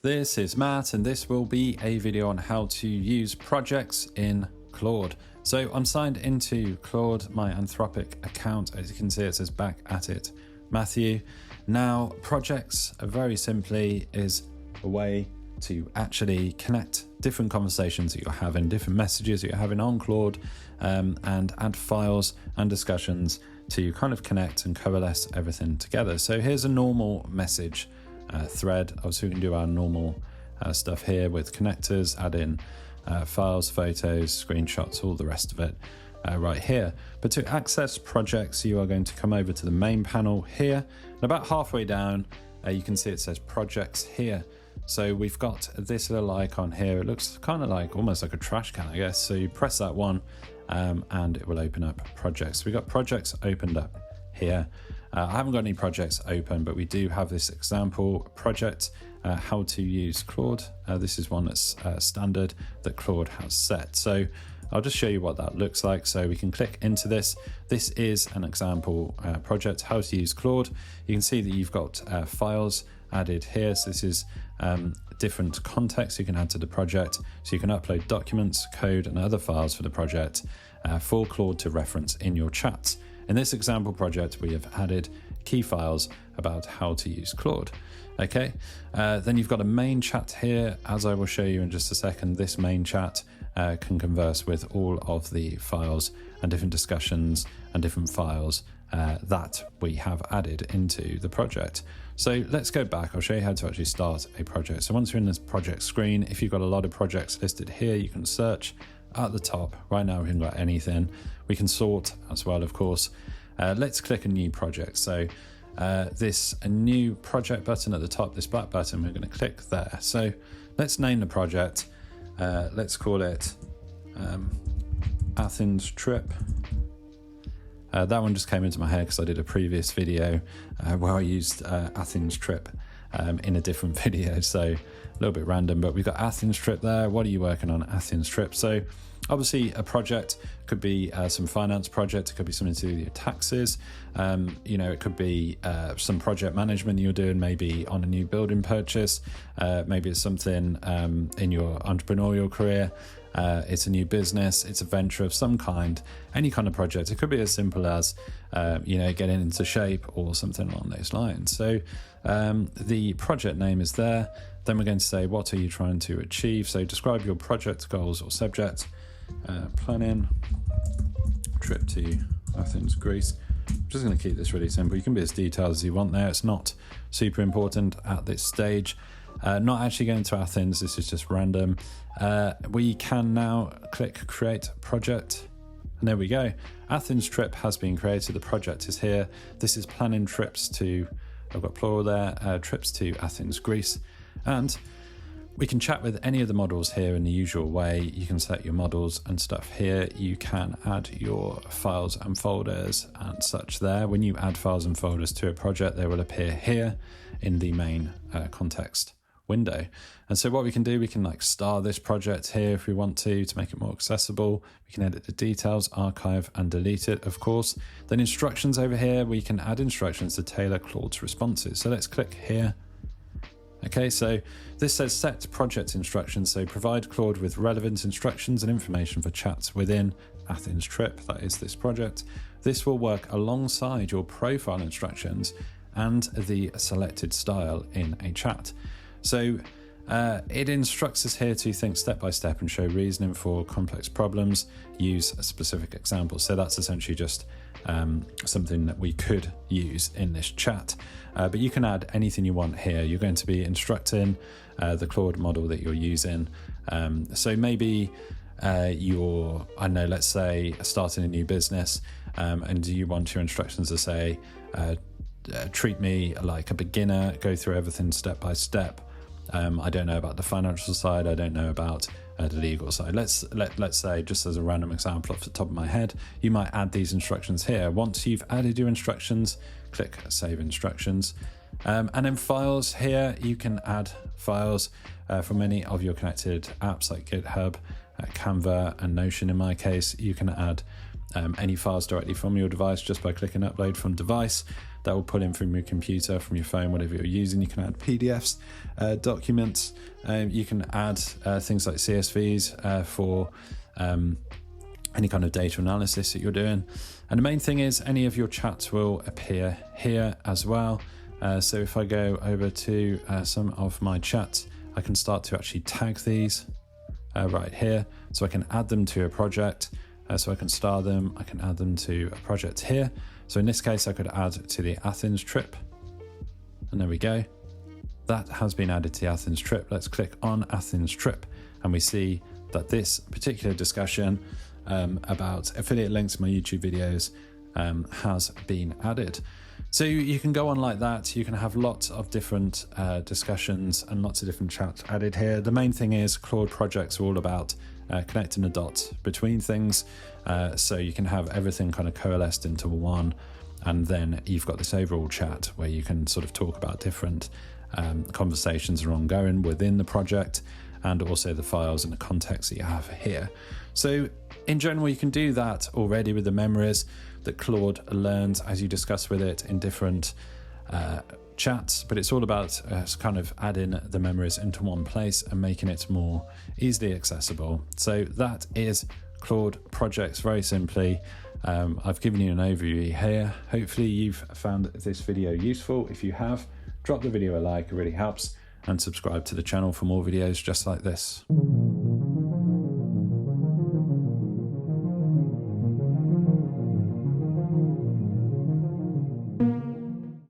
This is Matt, and this will be a video on how to use projects in Claude. So I'm signed into Claude, my Anthropic account. As you can see, it says back at it, Matthew. Now, projects very simply is a way to actually connect different conversations that you're having, different messages that you're having on Claude, and add files and discussions to kind of connect and coalesce everything together. So here's a normal message thread. Obviously we can do our normal stuff here with connectors, add in files, photos, screenshots, all the rest of it right here. But to access projects, you are going to come over to the main panel here, and about halfway down you can see it says projects here. So we've got this little icon here. It looks kind of like almost like a trash can, I guess. So you press that one and it will open up projects. We've got projects opened up here. I haven't got any projects open, but we do have this example project, how to use Claude. This is one that's standard that Claude has set. So I'll just show you what that looks like. So we can click into this. This is an example project, how to use Claude. You can see that you've got files added here. So this is different context you can add to the project. So you can upload documents, code, and other files for the project for Claude to reference in your chats. In this example project, we have added key files about how to use Claude. Okay, then you've got a main chat here. As I will show you in just a second, this main chat can converse with all of the files and different discussions and different files that we have added into the project. So let's go back. I'll show you how to actually start a project. So once you're in this project screen, if you've got a lot of projects listed here, you can search at the top. Right now we haven't got anything. We can sort as well, of course. Let's click a new project. So this a new project button at the top, this black button, we're going to click there. So let's name the project. Let's call it Athens Trip. That one just came into my head because I did a previous video where I used Athens Trip in a different video, so a little bit random, but we've got Athens Trip there. What are you working on? Athens Trip. So obviously a project could be some finance project, it could be something to do with your taxes, you know, it could be some project management you're doing, maybe on a new building purchase, maybe it's something in your entrepreneurial career. It's a new business, it's a venture of some kind, any kind of project. It could be as simple as, you know, getting into shape or something along those lines. So the project name is there. Then we're going to say, what are you trying to achieve? So describe your project goals or subject. Planning trip to Athens, Greece. I'm just going to keep this really simple. You can be as detailed as you want there. It's not super important at this stage. Not actually going to Athens, this is just random. We can now click create project, and there we go. Athens Trip has been created, the project is here. This is planning trips to, I've got plural there, trips to Athens, Greece. And we can chat with any of the models here in the usual way. You can set your models and stuff here. You can add your files and folders and such there. When you add files and folders to a project, they will appear here in the main context window. And so what we can do, we can like star this project here if we want to make it more accessible. We can edit the details, archive and delete it, of course. Then instructions over here, we can add instructions to tailor Claude's responses. So let's click here. Okay, so this says set project instructions. So provide Claude with relevant instructions and information for chats within Athens Trip, that is this project. This will work alongside your profile instructions and the selected style in a chat. So it instructs us here to think step by step and show reasoning for complex problems, use a specific example. So that's essentially just something that we could use in this chat. But you can add anything you want here. You're going to be instructing the Claude model that you're using. So maybe you're, I don't know, let's say starting a new business, and you want your instructions to say, treat me like a beginner, go through everything step by step. I don't know about the financial side. I don't know about the legal side. Let's say, just as a random example off the top of my head, you might add these instructions here. Once you've added your instructions, click Save Instructions. And then files here, you can add files from any of your connected apps like GitHub, Canva, and Notion in my case. You can add any files directly from your device just by clicking upload from device. That will pull in from your computer, from your phone, whatever you're using. You can add PDFs, documents. You can add things like CSVs for any kind of data analysis that you're doing. And the main thing is any of your chats will appear here as well. So if I go over to some of my chats, I can start to actually tag these right here. So I can add them to a project. So I can star them, I can add them to a project here. So in this case, I could add to the Athens trip. And there we go. That has been added to the Athens trip. Let's click on Athens trip. And we see that this particular discussion about affiliate links to my YouTube videos has been added. So you can go on like that. You can have lots of different discussions and lots of different chats added here. The main thing is Claude projects are all about connecting the dots between things. So you can have everything kind of coalesced into one. And then you've got this overall chat where you can sort of talk about different conversations are ongoing within the project, and also the files and the context that you have here. So in general, you can do that already with the memories that Claude learns as you discuss with it in different chats, but it's all about kind of adding the memories into one place and making it more easily accessible. So that is Claude projects, very simply. I've given you an overview here. Hopefully you've found this video useful. If you have, drop the video a like, it really helps, and subscribe to the channel for more videos just like this.